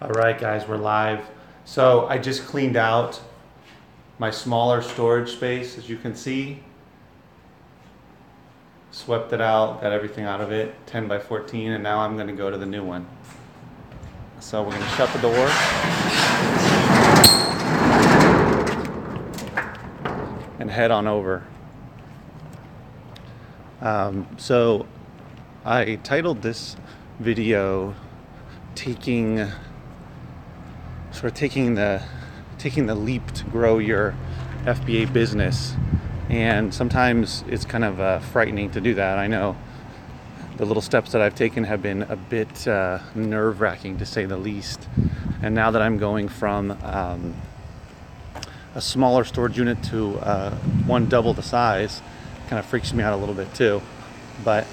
All right, guys, we're live. So I just cleaned out my smaller storage space, as you can see. Swept it out, got everything out of it, 10 by 14, and now I'm gonna go to the new one. So we're gonna shut the door. And head on over. So I titled this video taking the leap to grow your FBA business, and sometimes it's kind of frightening to do that. I know the little steps that I've taken have been a bit nerve-wracking, to say the least. And now that I'm going from a smaller storage unit to one double the size, kind of freaks me out a little bit too. But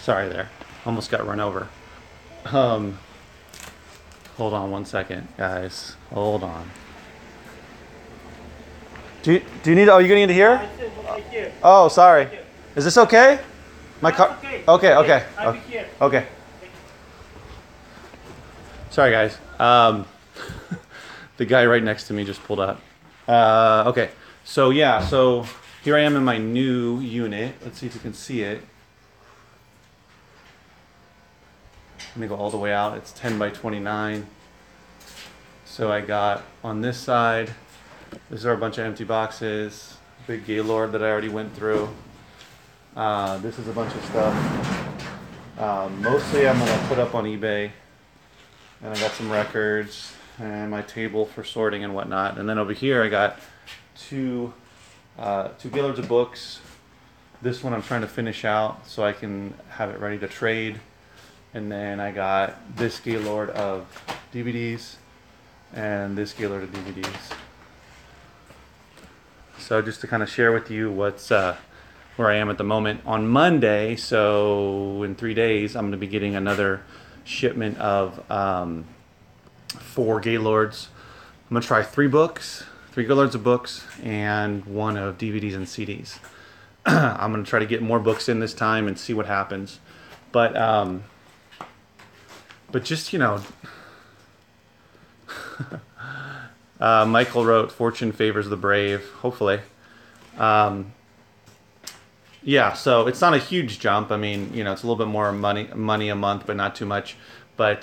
sorry there, almost got run over. Hold on one second, guys. Hold on. Do you need? Oh, you're getting into here? Oh, sorry. Is this okay? My car. Okay. Okay. Sorry, guys. The guy right next to me just pulled up. Okay. So yeah. So here I am in my new unit. Let's see if you can see it. Let me go all the way out. It's 10 by 29. So I got on this side, these are a bunch of empty boxes, big gaylord that I already went through. This is a bunch of stuff. Mostly I'm gonna put up on eBay. And I got some records and my table for sorting and whatnot. And then over here I got two gaylords of books. This one I'm trying to finish out so I can have it ready to trade. And then I got this gaylord of DVDs and this gaylord of DVDs. So just to kind of share with you what's where I am at the moment. On Monday, so in 3 days, I'm going to be getting another shipment of 4 gaylords. I'm going to try 3 gaylords of books, and 1 of DVDs and CDs. I'm going to try to get more books in this time and see what happens. But just, you know, Michael wrote, "Fortune favors the brave," hopefully. Yeah, so it's not a huge jump. I mean, you know, it's a little bit more money a month, but not too much. But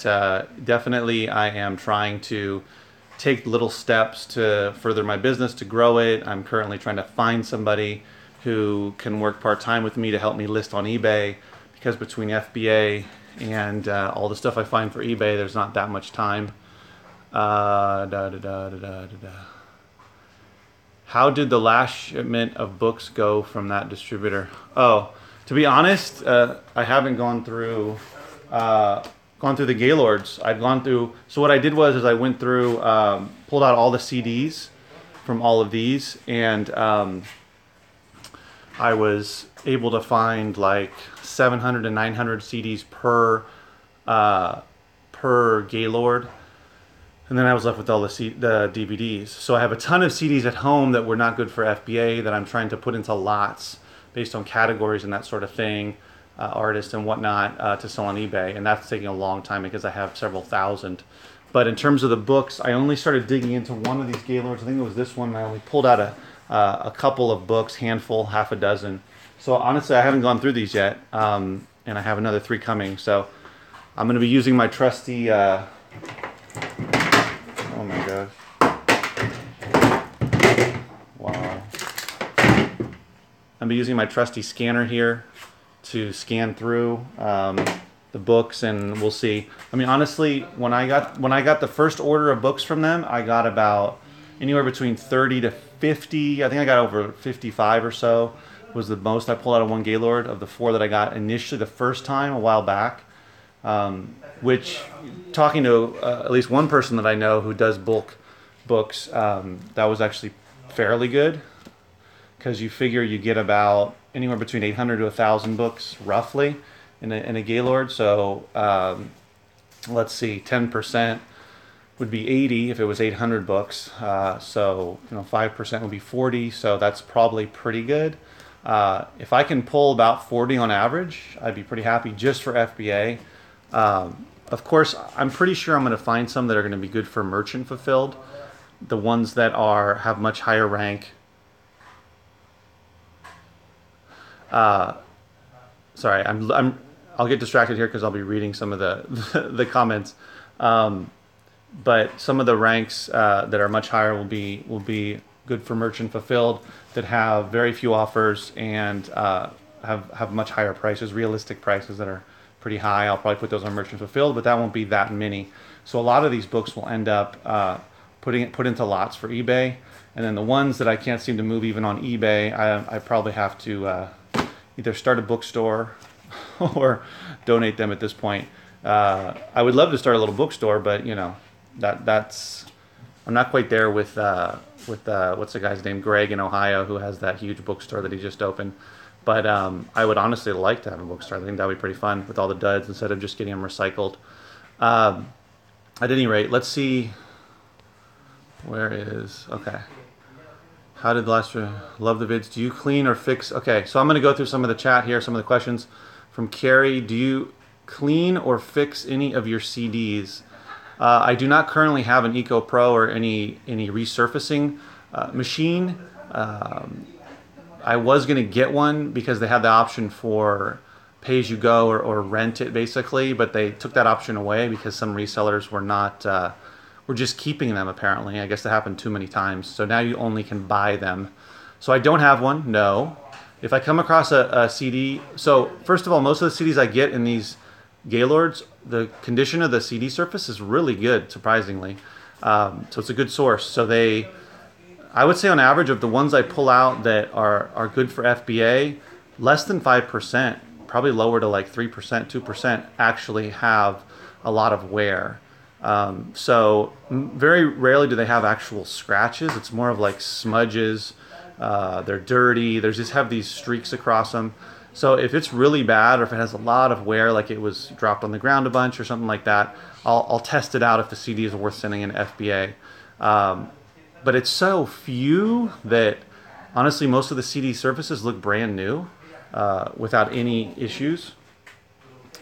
definitely I am trying to take little steps to further my business, to grow it. I'm currently trying to find somebody who can work part-time with me to help me list on eBay, because between FBA and all the stuff I find for eBay, there's not that much time. How did the last shipment of books go from that distributor? Oh, to be honest, I haven't gone through the gaylords. I've gone through. So what I did was I went through, pulled out all the CDs from all of these, and I was able to find like 700 to 900 CDs per gaylord. And then I was left with all the DVDs. So I have a ton of CDs at home that were not good for FBA that I'm trying to put into lots based on categories and that sort of thing, artists and whatnot, to sell on eBay. And that's taking a long time because I have several thousand. But in terms of the books, I only started digging into one of these gaylords. I think it was this one. And I only pulled out a couple of books, handful, half a dozen. So honestly, I haven't gone through these yet. And I have another 3 coming. So I'm going to be using my trusty... Oh my gosh. Wow. I'm using my trusty scanner here to scan through the books, and we'll see. I mean, honestly, when I got the first order of books from them, I got about anywhere between 30 to 50. I think I got over 55 or so was the most I pulled out of one gaylord of the 4 that I got initially the first time a while back. Which, talking to at least one person that I know who does bulk books, that was actually fairly good, because you figure you get about anywhere between 800 to 1,000 books roughly in a gaylord. So let's see, 10% would be 80 if it was 800 books. So 5% would be 40. So that's probably pretty good. If I can pull about 40 on average, I'd be pretty happy just for FBA. Of course, I'm pretty sure I'm going to find some that are going to be good for merchant fulfilled. The ones that have much higher rank. Sorry, I'll get distracted here because I'll be reading some of the comments. But some of the ranks that are much higher will be good for merchant fulfilled, that have very few offers and have much higher prices, realistic prices that are pretty high. I'll probably put those on merchant fulfilled, but that won't be that many. So a lot of these books will end up put into lots for eBay, and then the ones that I can't seem to move even on eBay, I probably have to either start a bookstore or donate them at this point. I would love to start a little bookstore, but that's I'm not quite there with what's the guy's name, Greg in Ohio, who has that huge bookstore that he just opened. But I would honestly like to have a bookstore. I think that would be pretty fun with all the duds instead of just getting them recycled. At any rate, let's see. Okay. How did last year? Love the vids. Do you clean or fix? Okay, so I'm going to go through some of the chat here, some of the questions from Carrie. Do you clean or fix any of your CDs? I do not currently have an Eco Pro or any resurfacing machine. I was going to get one because they had the option for pay as you go or rent it basically, but they took that option away because some resellers were just keeping them apparently. I guess that happened too many times. So now you only can buy them. So I don't have one, no. If I come across a CD, so first of all, most of the CDs I get in these Gaylords, the condition of the CD surface is really good, surprisingly. So it's a good source. So I would say on average of the ones I pull out that are good for FBA, less than 5%, probably lower to like 3%, 2% actually have a lot of wear. So very rarely do they have actual scratches. It's more of like smudges. They're dirty. They just have these streaks across them. So if it's really bad or if it has a lot of wear, like it was dropped on the ground a bunch or something like that, I'll test it out if the CD is worth sending in FBA. But it's so few that honestly most of the CD surfaces look brand new without any issues.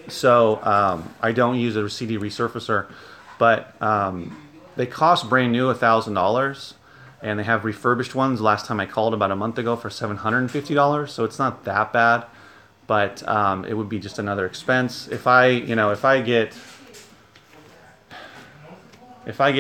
So I don't use a CD resurfacer, but they cost brand new $1,000, and they have refurbished ones. Last time I called about a month ago for $750, so it's not that bad, but it would be just another expense. If I get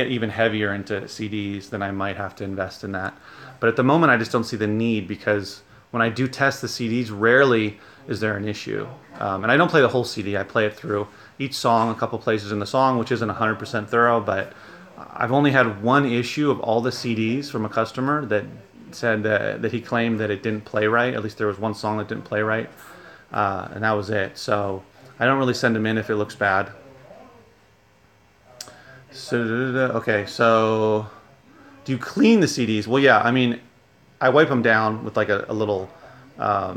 even heavier into CDs, then I might have to invest in that. But at the moment, I just don't see the need because when I do test the CDs, rarely is there an issue. And I don't play the whole CD. I play it through each song, a couple places in the song, which isn't 100% thorough, but I've only had one issue of all the CDs from a customer that said that he claimed that it didn't play right. At least there was one song that didn't play right, and that was it. So I don't really send them in if it looks bad. So, okay, so do you clean the CDs? Well, yeah, I mean, I wipe them down with like a little, not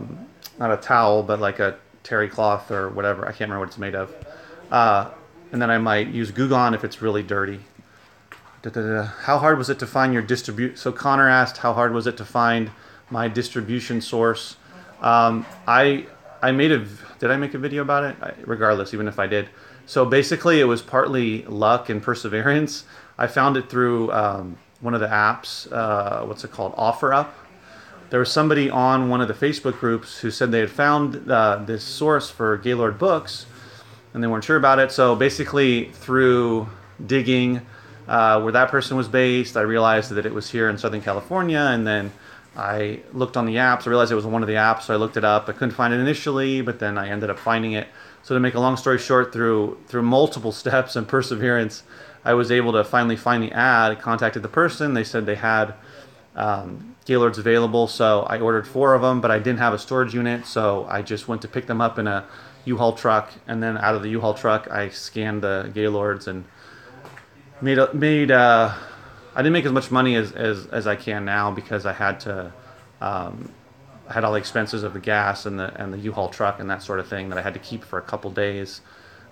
a towel, but like a terry cloth or whatever. I can't remember what it's made of. And then I might use Goo Gone if it's really dirty. How hard was it to find your So Connor asked, how hard was it to find my distribution source? Did I make a video about it? Regardless, even if I did. So basically it was partly luck and perseverance. I found it through one of the apps, what's it called? OfferUp. There was somebody on one of the Facebook groups who said they had found this source for Gaylord books and they weren't sure about it. So basically through digging where that person was based, I realized that it was here in Southern California, and then I looked on the apps. I realized it was on one of the apps, so I looked it up. I couldn't find it initially, but then I ended up finding it. So to make a long story short, through multiple steps and perseverance, I was able to finally find the ad. I contacted the person. They said they had Gaylords available, so I ordered 4 of them, but I didn't have a storage unit, so I just went to pick them up in a U-Haul truck, and then out of the U-Haul truck, I scanned the Gaylords and made I didn't make as much money as I can now because I had to I had all the expenses of the gas and the U-Haul truck and that sort of thing that I had to keep for a couple days.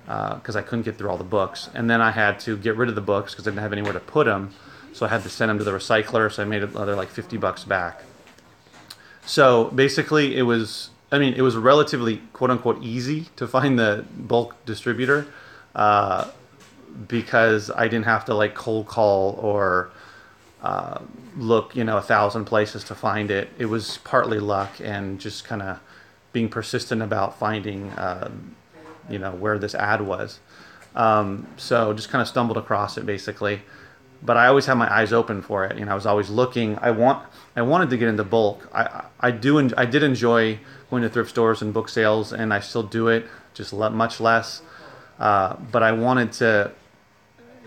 because I couldn't get through all the books. And then I had to get rid of the books because I didn't have anywhere to put them. So I had to send them to the recycler. So I made another like $50 back. So basically it was relatively quote unquote easy to find the bulk distributor, because I didn't have to like cold call or look, 1,000 places to find it. It was partly luck and just kind of being persistent about finding, where this ad was. So just kind of stumbled across it basically. But I always had my eyes open for it. I was always looking. I wanted to get into bulk. I did enjoy going to thrift stores and book sales, and I still do it, just much less. But I wanted to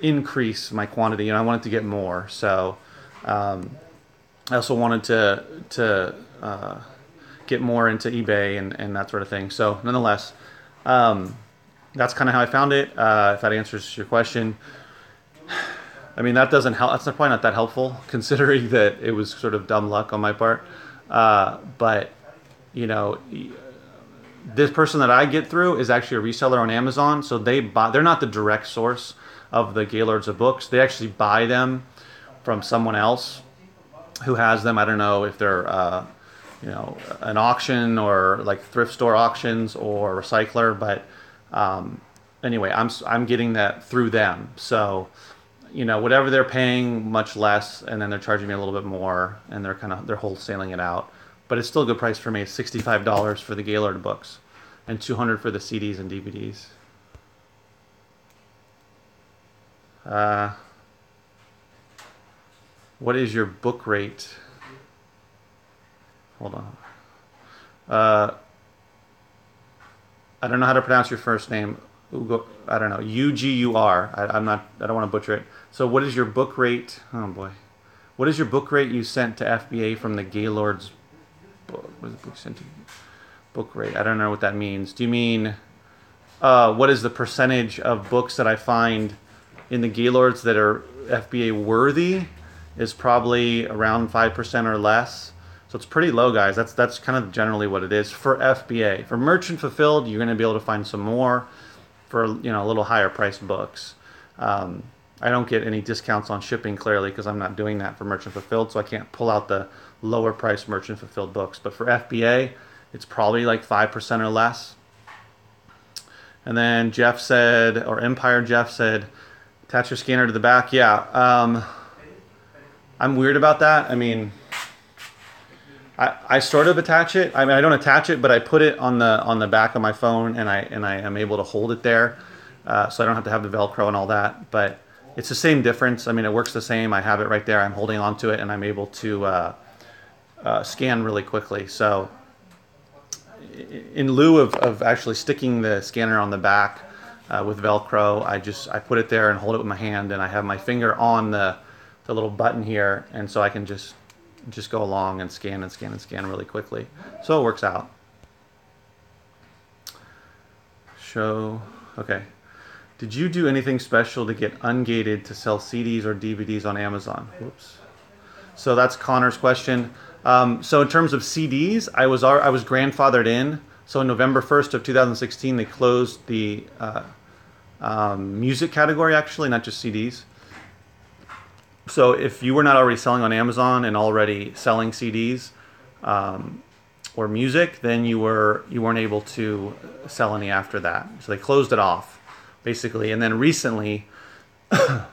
increase my quantity, and I wanted to get more. So I also wanted to get more into eBay and that sort of thing. So nonetheless, that's kind of how I found it. If that answers your question. That doesn't help. That's probably not that helpful, considering that it was sort of dumb luck on my part. But this person that I get through is actually a reseller on Amazon. So they're not the direct source of the gaylords of books. They actually buy them from someone else who has them. I don't know if they're an auction or like thrift store auctions or recycler, but anyway, I'm getting that through them. So whatever they're paying, much less, and then they're charging me a little bit more, and they're wholesaling it out. But it's still a good price for me. It's $65 for the Gaylord books, and $200 for the CDs and DVDs. What is your book rate? Hold on. I don't know how to pronounce your first name. I don't know. Ugur. I don't want to butcher it. So what is your book rate? Oh boy. What is your book rate you sent to FBA from the Gaylords book? What is the book sent to? Book rate. I don't know what that means. Do you mean what is the percentage of books that I find in the Gaylords that are FBA worthy? Is probably around 5% or less. So it's pretty low, guys. That's kind of generally what it is for FBA. For merchant fulfilled, you're going to be able to find some more for a little higher priced books. I don't get any discounts on shipping, clearly, because I'm not doing that for merchant fulfilled, so I can't pull out the lower priced merchant fulfilled books. But for FBA, it's probably like 5% or less. And then Jeff said, or Empire Jeff said, attach your scanner to the back. Yeah, I'm weird about that. I sort of attach it. I don't attach it, but I put it on the back of my phone, and I am able to hold it there, so I don't have to have the Velcro and all that. But it's the same difference. It works the same. I have it right there. I'm holding onto it, and I'm able to scan really quickly. So in lieu of actually sticking the scanner on the back with Velcro, I put it there and hold it with my hand, and I have my finger on the little button here, and so I can just go along and scan and scan and scan really quickly. So it works out. Okay. Did you do anything special to get ungated to sell CDs or DVDs on Amazon? Whoops. So that's Connor's question. So in terms of CDs, I was grandfathered in. So November 1st of 2016, they closed the music category, actually, not just CDs. So if you were not already selling on Amazon and already selling CDs or music, then you weren't able to sell any after that. So they closed it off, basically. And then recently,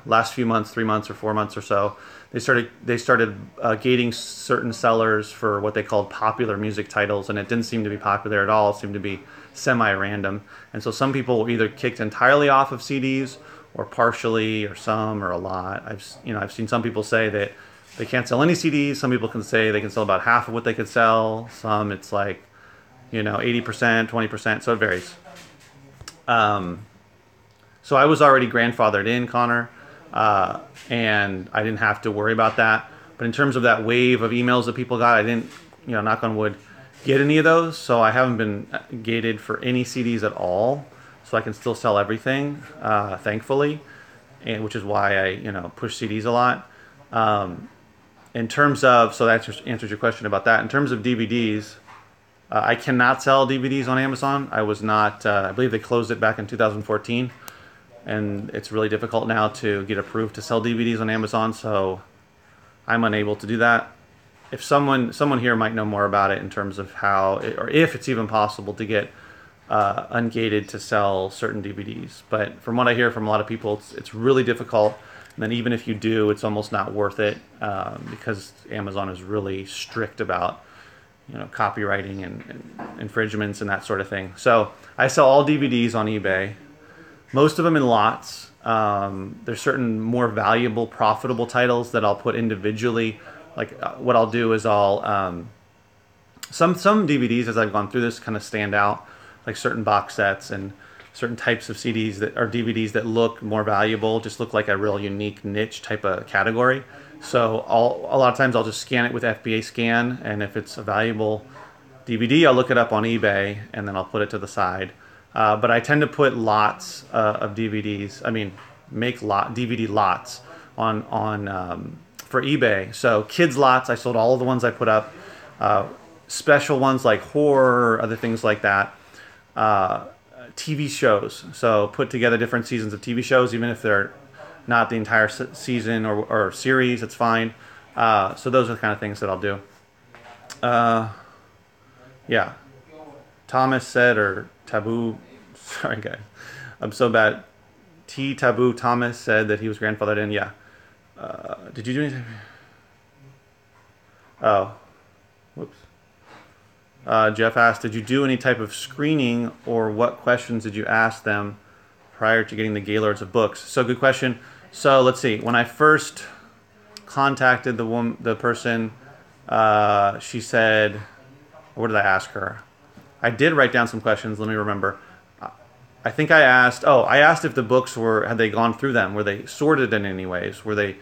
last few months, 3 months or 4 months or so, they started gating certain sellers for what they called popular music titles, and it didn't seem to be popular at all. It seemed to be semi-random. And so some people were either kicked entirely off of CDs, or partially, or some, or a lot. I've seen some people say that they can't sell any CDs. Some people can say they can sell about half of what they could sell. Some it's like, 80%, 20%. So it varies. So I was already grandfathered in, Connor, and I didn't have to worry about that. But in terms of that wave of emails that people got, I didn't, knock on wood, get any of those. So I haven't been gated for any CDs at all. So I can still sell everything, thankfully, and which is why I push CDs a lot. In terms of, so that answers your question about that. In terms of DVDs, I cannot sell DVDs on Amazon. I was not, I believe they closed it back in 2014. And it's really difficult now to get approved to sell DVDs on Amazon, so I'm unable to do that. If someone here might know more about it in terms of how, or if it's even possible to get ungated to sell certain DVDs. But from what I hear from a lot of people, it's really difficult. And then even if you do, it's almost not worth it because Amazon is really strict about copywriting and infringements and that sort of thing. So I sell all DVDs on eBay, most of them in lots. There's certain more valuable, profitable titles that I'll put individually. Like what I'll do is I'll some DVDs as I've gone through this kind of stand out, like certain box sets and certain types of CDs that are DVDs that look more valuable, just look like a real unique niche type of category. So a lot of times I'll just scan it with FBA scan, and if it's a valuable DVD, I'll look it up on eBay and then I'll put it to the side. But I tend to put lots of DVDs. I mean, make DVD lots on for eBay. So kids lots, I sold all of the ones I put up. Special ones like horror, other things like that. TV shows. So put together different seasons of TV shows, even if they're not the entire season or series, it's fine. So those are the kind of things that I'll do. Yeah. Thomas said, or Taboo, sorry guys, I'm so bad. Taboo Thomas said that he was grandfathered in. Yeah. Did you do anything? Oh, whoops. Jeff asked, did you do any type of screening, or what questions did you ask them prior to getting the gaylords of books? So good question. So let's see. When I first contacted the person, she said, what did I ask her? I did write down some questions. Let me remember. I think I asked if the books had they gone through them? Were they sorted in any ways? Were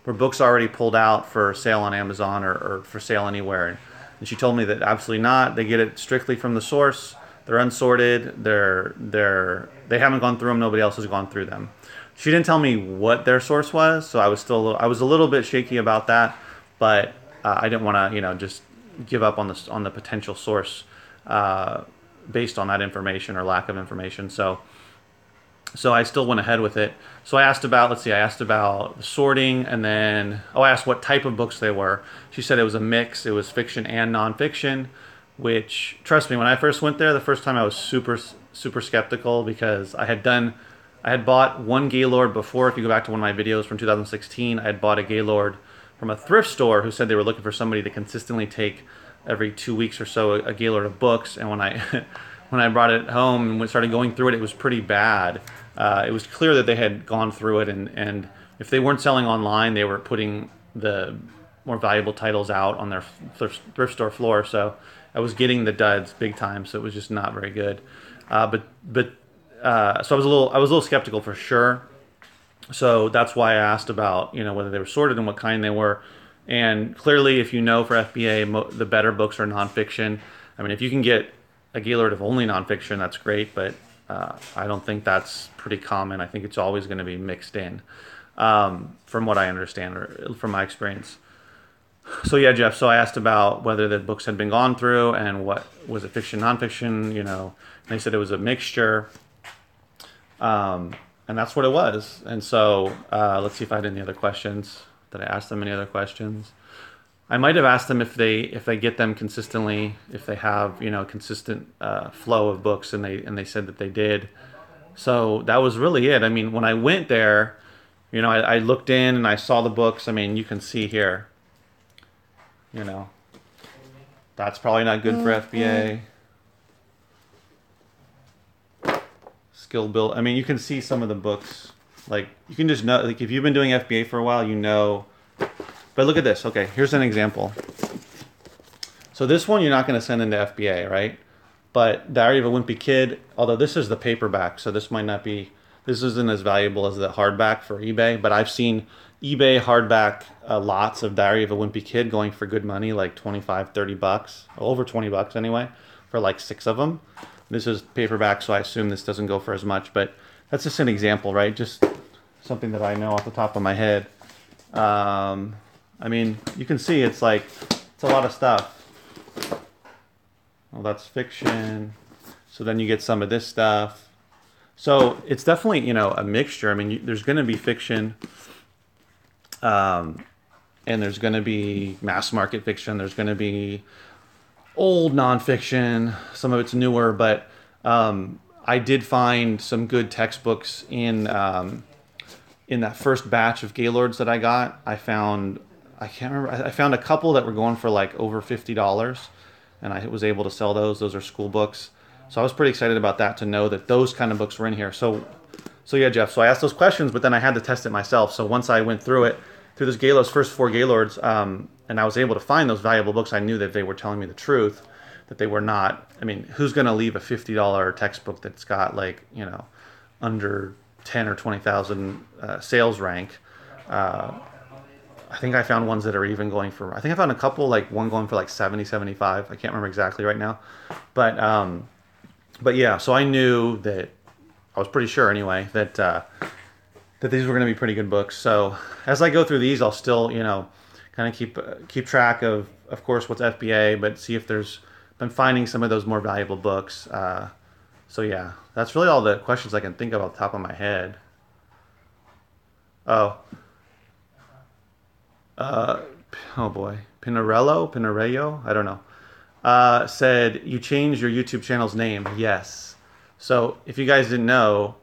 books already pulled out for sale on Amazon or for sale anywhere? And she told me that absolutely not. They get it strictly from the source. They're unsorted. They haven't gone through them. Nobody else has gone through them. She didn't tell me what their source was, so I was a little bit shaky about that. But I didn't want to just give up on the potential source based on that information or lack of information. So I still went ahead with it. So I asked about, the sorting, and then, I asked what type of books they were. She said it was a mix. It was fiction and nonfiction, which, trust me, when I first went there, the first time I was super, super skeptical because I had bought one Gaylord before. If you go back to one of my videos from 2016, I had bought a Gaylord from a thrift store who said they were looking for somebody to consistently take every 2 weeks or so a Gaylord of books. And when I brought it home and started going through it, it was pretty bad. It was clear that they had gone through it, and if they weren't selling online, they were putting the more valuable titles out on their thrift store floor. So I was getting the duds big time. So it was just not very good. So I was a little skeptical for sure. So that's why I asked about whether they were sorted and what kind they were. And clearly, if for FBA, the better books are nonfiction. I mean, if you can get a Gaylord of only nonfiction, that's great, but I don't think that's pretty common. I think it's always going to be mixed in, from what I understand or from my experience. So yeah, Jeff, so I asked about whether the books had been gone through and what was it, fiction, nonfiction, and they said it was a mixture. And that's what it was. And so let's see if I had any other questions. Did I ask them any other questions? I might have asked them if they get them consistently, if they have consistent flow of books, and they said that they did. So that was really it. I mean, when I went there, I looked in and I saw the books. I mean, you can see here. That's probably not good for FBA. Skill build. I mean, you can see some of the books. Like you can just know. Like if you've been doing FBA for a while, But look at this. Okay, here's an example. So this one you're not going to send into FBA, right? But Diary of a Wimpy Kid, although this is the paperback, so this isn't as valuable as the hardback for eBay, but I've seen eBay hardback lots of Diary of a Wimpy Kid going for good money, like 25, 30 bucks, over 20 bucks anyway, for like 6 of them. This is paperback, so I assume this doesn't go for as much, but that's just an example, right? Just something that I know off the top of my head. I mean, you can see it's a lot of stuff. Well, that's fiction. So then you get some of this stuff. So it's definitely, you know, a mixture. I mean, there's going to be fiction, and there's going to be mass market fiction. There's going to be old nonfiction. Some of it's newer, but I did find some good textbooks in that first batch of gaylords that I got. I can't remember. I found a couple that were going for like over $50, and I was able to sell those. Those are school books. So I was pretty excited about that, to know that those kind of books were in here. So yeah, Jeff. So I asked those questions, but then I had to test it myself. So once I went through those gaylords, first 4 gaylords, and I was able to find those valuable books, I knew that they were telling me the truth, that they were not. I mean, who's going to leave a $50 textbook that's got, like, you know, under 10 or 20,000 sales rank? I think I found ones that are even going for, I think I found a couple, like one going for like 70, 75. I can't remember exactly right now. But yeah, so I knew that, I was pretty sure anyway, that these were going to be pretty good books. So as I go through these, I'll still, you know, kind of keep track of course, what's FBA, but see if been finding some of those more valuable books. So yeah, that's really all the questions I can think of off the top of my head. Oh, oh boy, Pinarello, I don't know. Said, you changed your YouTube channel's name. Yes. So if you guys didn't know,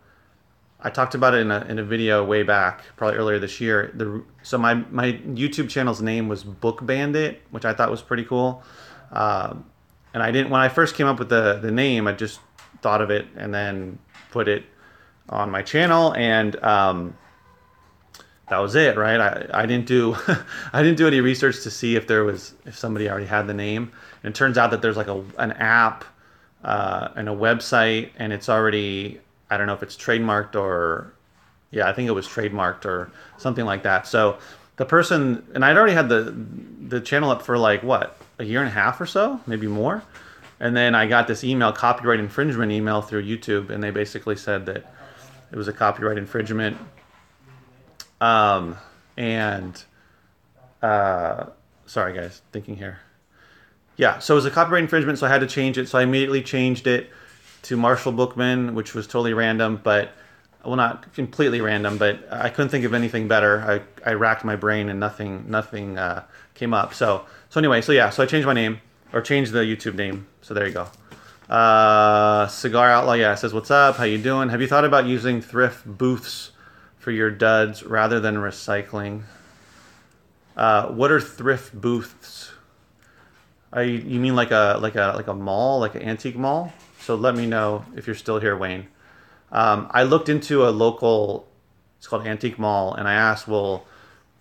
I talked about it in a video way back, probably earlier this year. So my YouTube channel's name was Book Bandit, which I thought was pretty cool. And I didn't, when I first came up with the name, I just thought of it and then put it on my channel, and that was it, right? I didn't do I didn't do any research to see if somebody already had the name. And it turns out that there's like an app and a website, and it's already, I don't know if it's trademarked or, yeah, I think it was trademarked or something like that. So the person, and I'd already had the channel up for like what, a year and a half or so, maybe more. And then I got this email, copyright infringement email through YouTube, and they basically said that it was a copyright infringement. Sorry guys, thinking here. Yeah, so it was a copyright infringement, so I had to change it. So I immediately changed it to Marshall Bookman, which was totally random, but, well, not completely random, but I couldn't think of anything better. I racked my brain and nothing came up. So anyway, so yeah, so I changed my name, or changed the YouTube name. So there you go. Cigar Outlaw, yeah, says, what's up? How you doing? Have you thought about using thrift booths for your duds rather than recycling? What are thrift booths? You mean like a mall, like an antique mall? So let me know if you're still here, Wayne. I looked into a local, it's called Antique Mall, and I asked, well,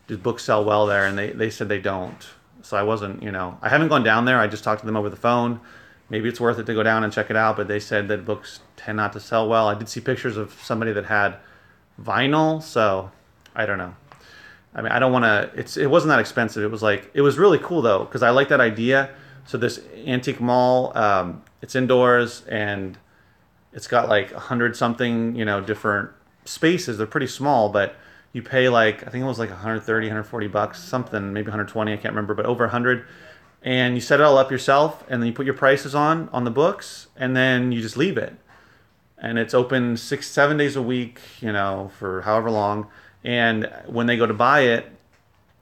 do books sell well there? And they said they don't. So I wasn't, you know, I haven't gone down there. I just talked to them over the phone. Maybe it's worth it to go down and check it out, but they said that books tend not to sell well. I did see pictures of somebody that had vinyl, so I don't know. I mean, I don't want to, it wasn't that expensive. It was really cool though, because I like that idea. So this antique mall, it's indoors, and it's got like 100 something, you know, different spaces. They're pretty small, but you pay like, I think it was like 130, 140 bucks, something, maybe 120, I can't remember, but over 100. And you set it all up yourself, and then you put your prices on the books, and then you just leave it. And it's open 6-7 days a week, you know, for however long. And when they go to buy it,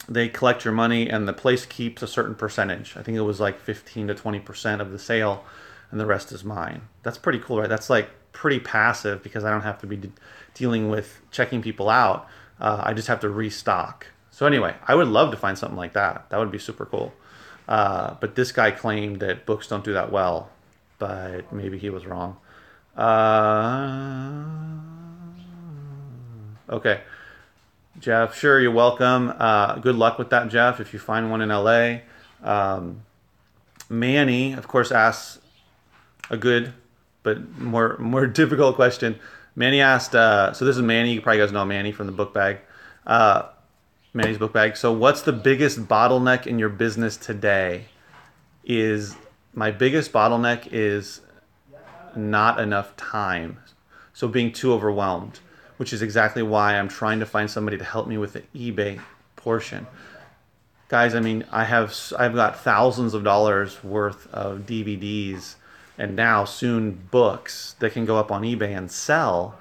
they collect your money, and the place keeps a certain percentage. I think it was like 15 to 20% of the sale, and the rest is mine. That's pretty cool, right? That's like pretty passive, because I don't have to be dealing with checking people out. I just have to restock. So anyway, I would love to find something like that. That would be super cool. But this guy claimed that books don't do that well, but maybe he was wrong. Okay. Jeff, sure, you're welcome. Good luck with that, Jeff, if you find one in LA. Manny, of course, asks a good but more difficult question. Manny asked, so this is Manny, you probably guys know Manny from the book bag. Manny's book bag. So what's the biggest bottleneck in your business today? My biggest bottleneck is not enough time. So being too overwhelmed, which is exactly why I'm trying to find somebody to help me with the eBay portion. Guys, I mean, I've got thousands of dollars worth of DVDs, and now soon books that can go up on eBay and sell.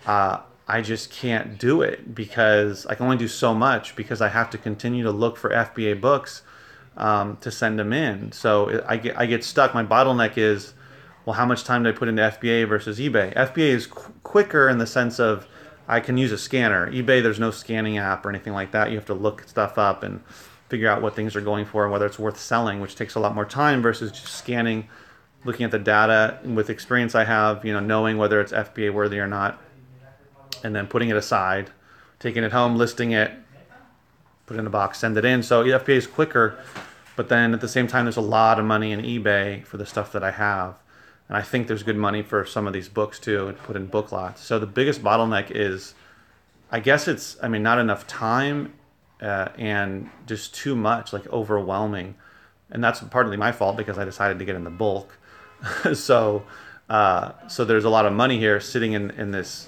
I just can't do it because I can only do so much because I have to continue to look for FBA books to send them in. So I get stuck. My bottleneck is, well, how much time do I put into FBA versus eBay? FBA is quicker in the sense of I can use a scanner. eBay, there's no scanning app or anything like that. You have to look stuff up and figure out what things are going for and whether it's worth selling, which takes a lot more time versus just scanning, looking at the data. With experience I have, knowing whether it's FBA worthy or not, and then putting it aside, taking it home, listing it, put it in a box, send it in. So FBA is quicker, but then at the same time, there's a lot of money in eBay for the stuff that I have. And I think there's good money for some of these books too, and put in book lots. So the biggest bottleneck is, I guess not enough time and just too much, like overwhelming. And that's partly my fault because I decided to get in the bulk. So there's a lot of money here sitting in this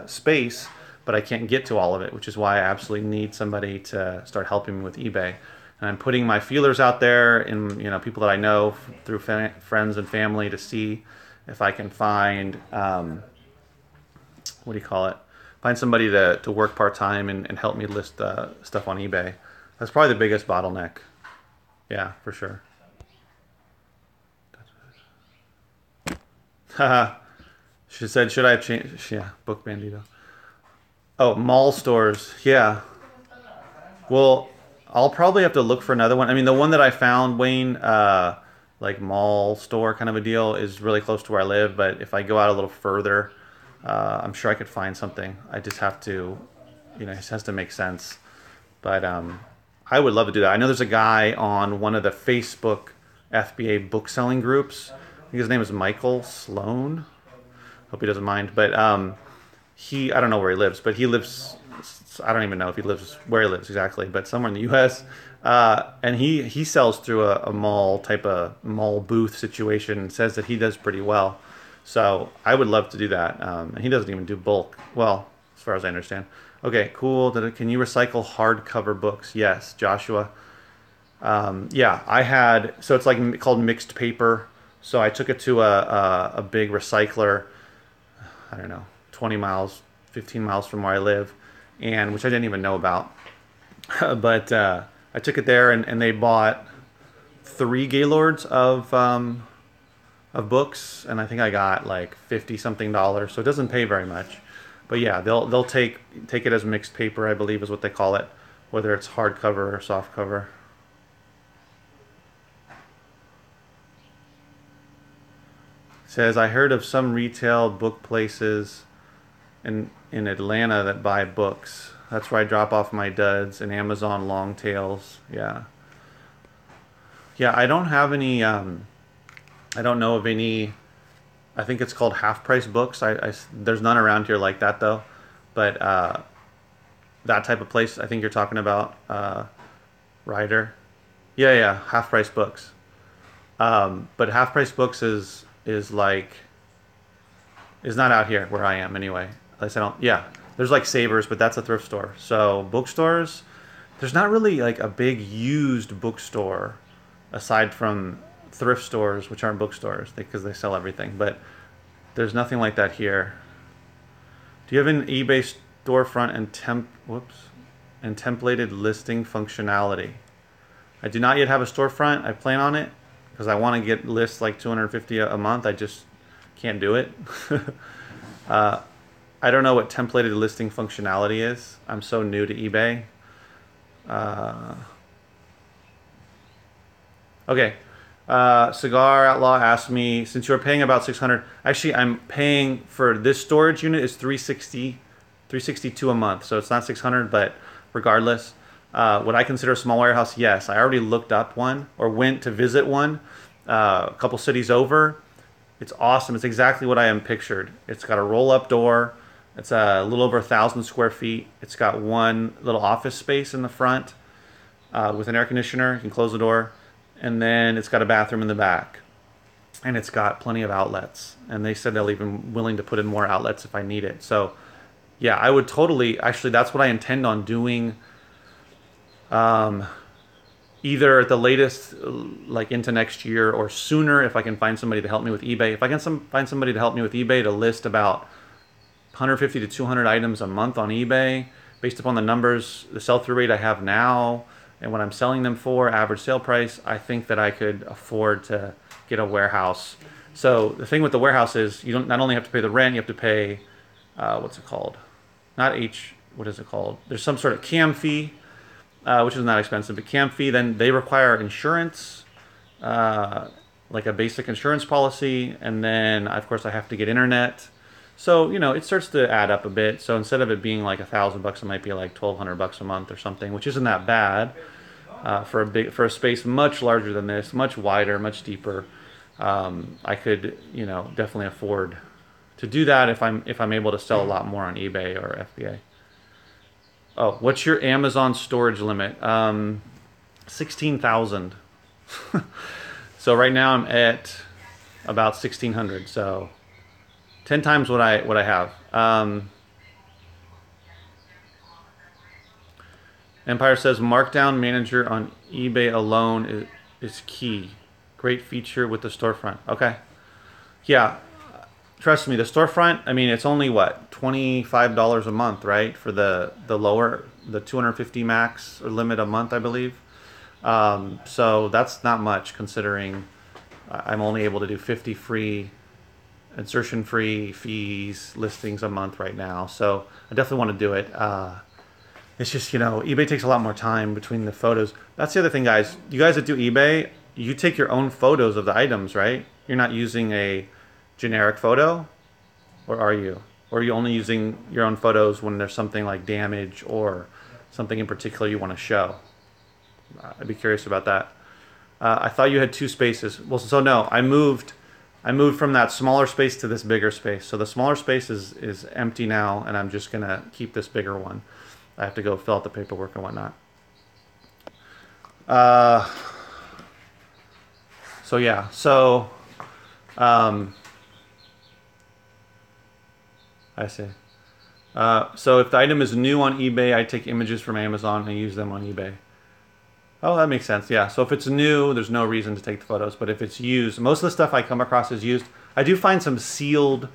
space, but I can't get to all of it, which is why I absolutely need somebody to start helping me with eBay. And I'm putting my feelers out there in people that I know through friends and family to see if I can find find somebody to work part-time and help me list stuff on eBay. That's probably the biggest bottleneck. Yeah, for sure. Haha. She said, should I have changed? Yeah, Book Bandito. Oh, mall stores. Yeah. Well, I'll probably have to look for another one. I mean, the one that I found, Wayne, like mall store kind of a deal, is really close to where I live. But if I go out a little further, I'm sure I could find something. I just have to, it just has to make sense. But I would love to do that. I know there's a guy on one of the Facebook FBA book selling groups. I think his name is Michael Sloan. Hope he doesn't mind. But I don't know where he lives, but he lives, I don't even know if he lives where he lives exactly, but somewhere in the U.S. And he sells through a mall booth situation and says that he does pretty well. So I would love to do that. And he doesn't even do bulk. Well, as far as I understand. Okay, cool. Can you recycle hardcover books? Yes, Joshua. Yeah, I had, so it's like called mixed paper. So I took it to a big recycler, I don't know, 20 miles, 15 miles from where I live, and which I didn't even know about. But I took it there and they bought 3 gaylords of books, and I think I got like $50 something, so it doesn't pay very much. But yeah, they'll take it as mixed paper, I believe is what they call it, whether it's hardcover or soft cover. Says, I heard of some retail book places in Atlanta that buy books. That's where I drop off my duds and Amazon long tails. Yeah. Yeah, I don't have any, I don't know of any, I think it's called half price books. There's none around here like that though. But that type of place I think you're talking about, Ryder. Yeah, half price books. But half price books is not out here where I am anyway. At least I don't, yeah. There's like Savers, but that's a thrift store. So bookstores, there's not really like a big used bookstore aside from thrift stores, which aren't bookstores because they sell everything. But there's nothing like that here. Do you have an eBay storefront and templated listing functionality? I do not yet have a storefront. I plan on it because I want to get lists like 250 a month. I just can't do it. I don't know what templated listing functionality is. I'm so new to eBay. Okay. Cigar Outlaw asked me, since you're paying about $600, actually I'm paying for this storage unit is $362 a month. So it's not $600, but regardless, would I consider a small warehouse? Yes. I already looked up one or went to visit one a couple cities over. It's awesome. It's exactly what I am pictured. It's got a roll-up door. It's a little over 1,000 square feet. It's got one little office space in the front with an air conditioner. You can close the door. And then it's got a bathroom in the back. And it's got plenty of outlets. And they said they'll even willing to put in more outlets if I need it. So yeah, I would totally, actually that's what I intend on doing either at the latest, like into next year or sooner, if I can find somebody to help me with eBay. If I can find somebody to help me with eBay to list about 150 to 200 items a month on eBay, based upon the numbers, the sell-through rate I have now, and what I'm selling them for, average sale price, I think that I could afford to get a warehouse. So the thing with the warehouse is you don't not only have to pay the rent, you have to pay, what's it called? Not what is it called? There's some sort of CAM fee, which is not expensive, but CAM fee, then they require insurance, like a basic insurance policy, and then of course I have to get internet. So, it starts to add up a bit. So instead of it being like $1,000, it might be like $1,200 a month or something, which isn't that bad for a space much larger than this, much wider, much deeper. I could, definitely afford to do that if I'm able to sell a lot more on eBay or FBA. Oh, what's your Amazon storage limit? 16,000. So right now I'm at about 1,600. So 10 times what I have. Empire says Markdown Manager on eBay alone is key. Great feature with the storefront. Okay. Yeah. Trust me, the storefront, I mean, it's only what, $25 a month, right? For the 250 max or limit a month, I believe. So that's not much considering I'm only able to do 50 free, insertion free fees listings a month right now. So I definitely want to do it. It's just, eBay takes a lot more time between the photos. That's the other thing, guys. You guys that do eBay, you take your own photos of the items, right? You're not using a generic photo, or are you? Or are you only using your own photos when there's something like damage or something in particular you want to show? I'd be curious about that. I thought you had 2 spaces. Well, so no, I moved from that smaller space to this bigger space. So the smaller space is empty now, and I'm just gonna keep this bigger one. I have to go fill out the paperwork and whatnot. So yeah, I see. So if the item is new on eBay, I take images from Amazon and use them on eBay. Oh, that makes sense. Yeah. So if it's new, there's no reason to take the photos. But if it's used, most of the stuff I come across is used. I do find some sealed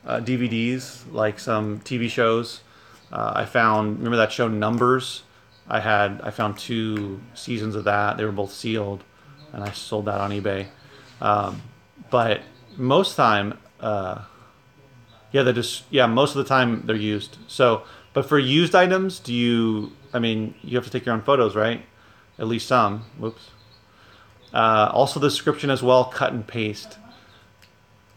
DVDs, like some TV shows. I found, remember that show Numbers? I found 2 seasons of that. They were both sealed, and I sold that on eBay. But most time, most of the time they're used. So, but for used items, you have to take your own photos, right? At least some. Whoops. Also the description as well, cut and paste.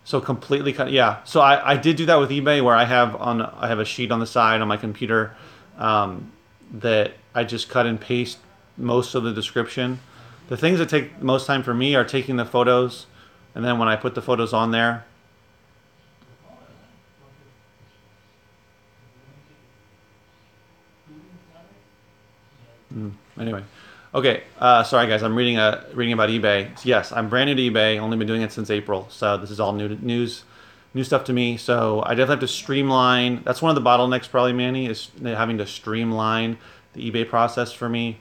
So completely cut. Yeah. So I did do that with eBay, where I have a sheet on the side on my computer that I just cut and paste most of the description. The things that take most time for me are taking the photos, and then when I put the photos on there. Anyway. Okay, sorry guys, I'm reading about eBay. Yes, I'm brand new to eBay, only been doing it since April, so this is all new stuff to me. So I definitely have to streamline. That's one of the bottlenecks probably, Manny, is having to streamline the eBay process for me.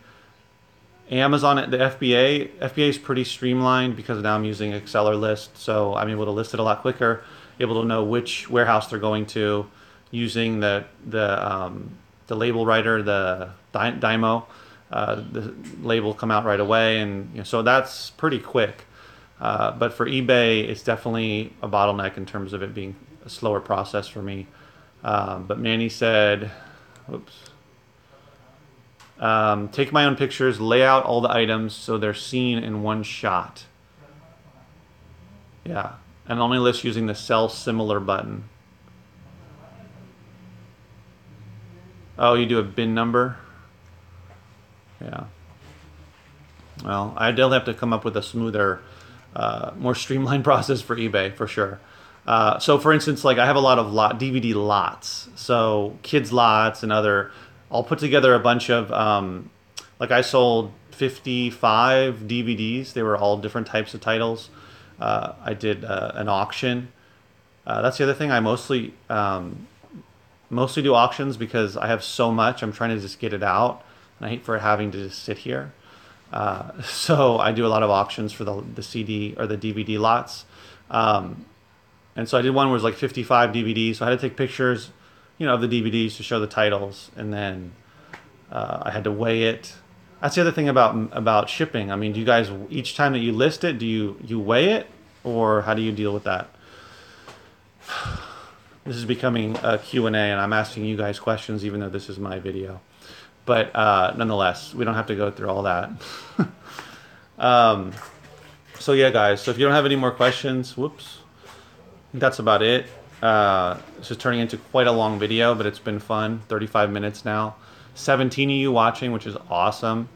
Amazon, the FBA is pretty streamlined because now I'm using Exceller list, so I'm able to list it a lot quicker, able to know which warehouse they're going to, using the label writer, the Dymo. The label come out right away, and so that's pretty quick. But for eBay, it's definitely a bottleneck in terms of it being a slower process for me. But Manny said, oops, take my own pictures, lay out all the items so they're seen in one shot. Yeah, and only list using the sell similar button. Oh, you do a bin number? Yeah. Well, I definitely have to come up with a smoother, more streamlined process for eBay for sure. So for instance, like I have a lot of DVD lots, so kids lots and I'll put together a bunch of, like I sold 55 DVDs. They were all different types of titles. I did an auction. That's the other thing. I mostly do auctions because I have so much. I'm trying to just get it out. And I hate for it having to just sit here. So I do a lot of auctions for the CD or the DVD lots. And so I did one where it was like 55 DVDs. So I had to take pictures, of the DVDs to show the titles, and then I had to weigh it. That's the other thing about shipping. I mean, do you guys, each time that you list it, do you weigh it, or how do you deal with that? This is becoming a Q&A, and I'm asking you guys questions, even though this is my video. But nonetheless, we don't have to go through all that. So yeah, guys. So if you don't have any more questions, whoops. I think that's about it. This is turning into quite a long video, but it's been fun. 35 minutes now. 17 of you watching, which is awesome.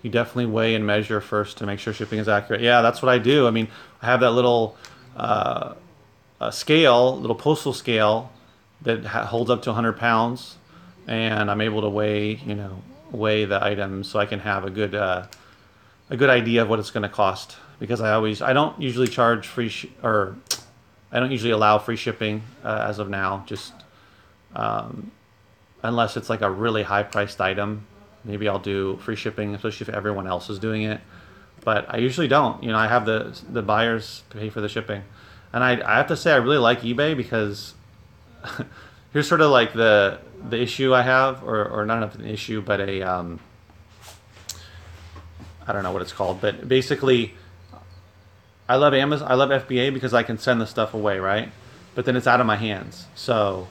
You definitely weigh and measure first to make sure shipping is accurate. Yeah, that's what I do. I mean, I have that little scale, little postal scale that holds up to 100 pounds, and I'm able to weigh the items so I can have a good idea of what it's going to cost. Because I don't usually charge I don't usually allow free shipping as of now. Just unless it's like a really high priced item, maybe I'll do free shipping, especially if everyone else is doing it. But I usually don't. I have the buyers pay for the shipping, and I have to say I really like eBay because here's sort of like the issue I have, or not an issue, but I don't know what it's called, but basically, I love Amazon. I love FBA because I can send the stuff away, right? But then it's out of my hands. So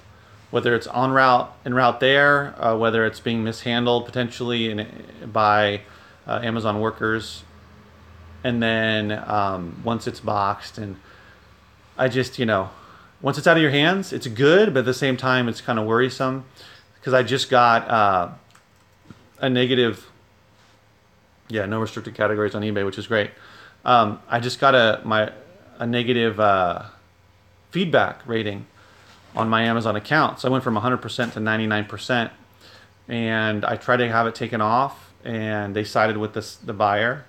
whether it's en route there, whether it's being mishandled potentially by Amazon workers, and then once it's boxed, and I just once it's out of your hands, it's good, but at the same time, it's kind of worrisome because I just got a negative. Yeah, no restricted categories on eBay, which is great. I just got a negative feedback rating on my Amazon account. So I went from 100% to 99%, and I tried to have it taken off, and they sided with the buyer.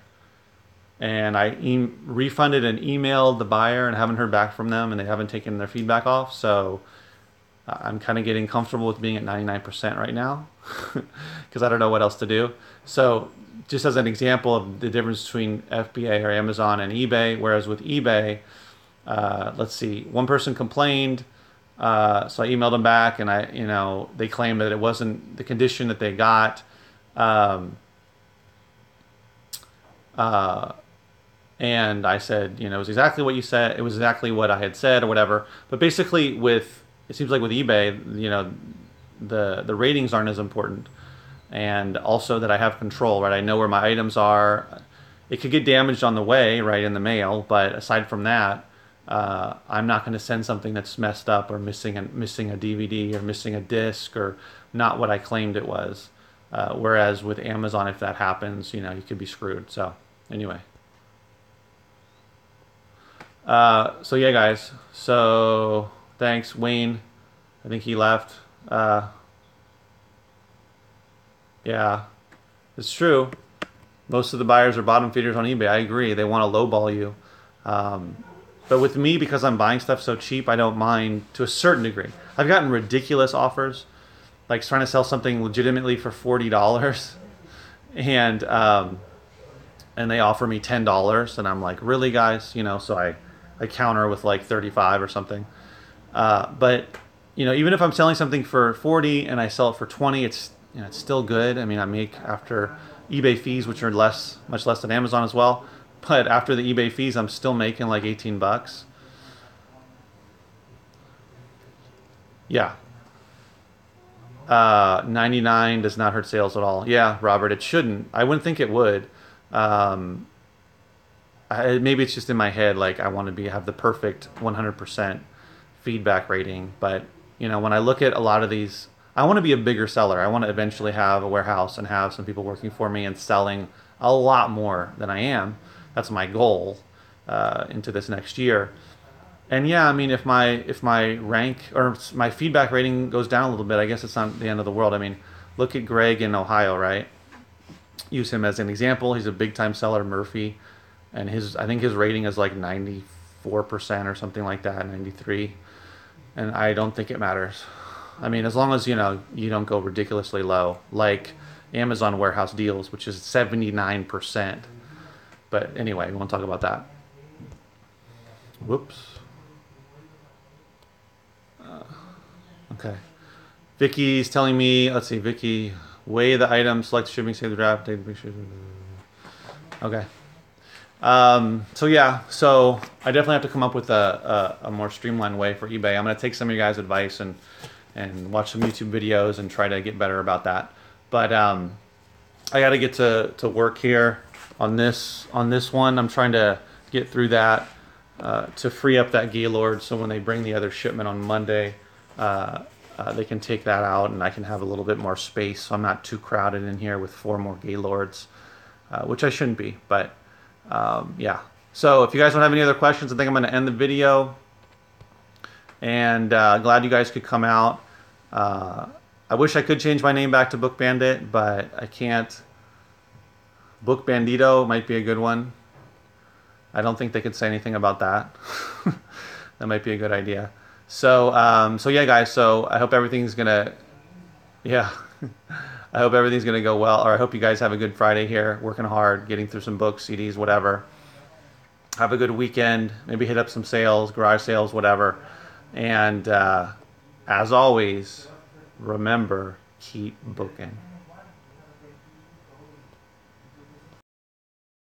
And I refunded and emailed the buyer and haven't heard back from them, and they haven't taken their feedback off. So I'm kind of getting comfortable with being at 99% right now because I don't know what else to do. So just as an example of the difference between FBA or Amazon and eBay, whereas with eBay, let's see, one person complained, so I emailed them back, and they claimed that it wasn't the condition that they got, and I said, it was exactly what you said, it was exactly what I had said or whatever. But basically, it seems like with eBay, the ratings aren't as important. And also that I have control, right? I know where my items are. It could get damaged on the way, right, in the mail. But aside from that, I'm not going to send something that's messed up or missing a DVD or missing a disc or not what I claimed it was. Whereas with Amazon, if that happens, you could be screwed. So anyway. So yeah, guys. So thanks, Wayne. I think he left. Yeah, it's true. Most of the buyers are bottom feeders on eBay. I agree. They want to lowball you. But with me, because I'm buying stuff so cheap, I don't mind to a certain degree. I've gotten ridiculous offers, like trying to sell something legitimately for $40, and they offer me $10, and I'm like, really, guys? So I counter with like 35 or something. But even if I'm selling something for 40 and I sell it for 20, it's still good. I mean, I make after eBay fees, which are much less than Amazon as well. But after the eBay fees, I'm still making like $18. Yeah. 99 does not hurt sales at all. Yeah, Robert, it shouldn't. I wouldn't think it would. Maybe it's just in my head, like I want to have the perfect 100% feedback rating. But when I look at a lot of these, I want to be a bigger seller. I want to eventually have a warehouse and have some people working for me and selling a lot more than I am. That's my goal into this next year. And yeah, I mean, if my rank or my feedback rating goes down a little bit, I guess it's not the end of the world. I mean, look at Greg in Ohio, right? Use him as an example. He's a big time seller, Murphy, and I think his rating is like 94% or something like that, 93. And I don't think it matters. I mean, as long as you know you don't go ridiculously low, like Amazon warehouse deals, which is 79%. But anyway, we won't talk about that. Whoops. Okay. Vicky's telling me, let's see, Vicky, weigh the item, select shipping, save the draft, take the picture. Okay. So yeah, so I definitely have to come up with a more streamlined way for eBay. I'm going to take some of your guys' advice and watch some YouTube videos and try to get better about that. But I got to get to work here on this one. I'm trying to get through that to free up that gaylord, so when they bring the other shipment on Monday, they can take that out and I can have a little bit more space, so I'm not too crowded in here with 4 more gaylords, which I shouldn't be. But yeah. So if you guys don't have any other questions, I think I'm going to end the video. And glad you guys could come out. I wish I could change my name back to Book Bandit, but I can't. Book Bandito might be a good one. I don't think they could say anything about that. That might be a good idea. So, so yeah, guys. So I hope everything's gonna, yeah. I hope everything's gonna go well. Or I hope you guys have a good Friday here, working hard, getting through some books, CDs, whatever. Have a good weekend. Maybe hit up some sales, garage sales, whatever. And as always, remember, keep booking.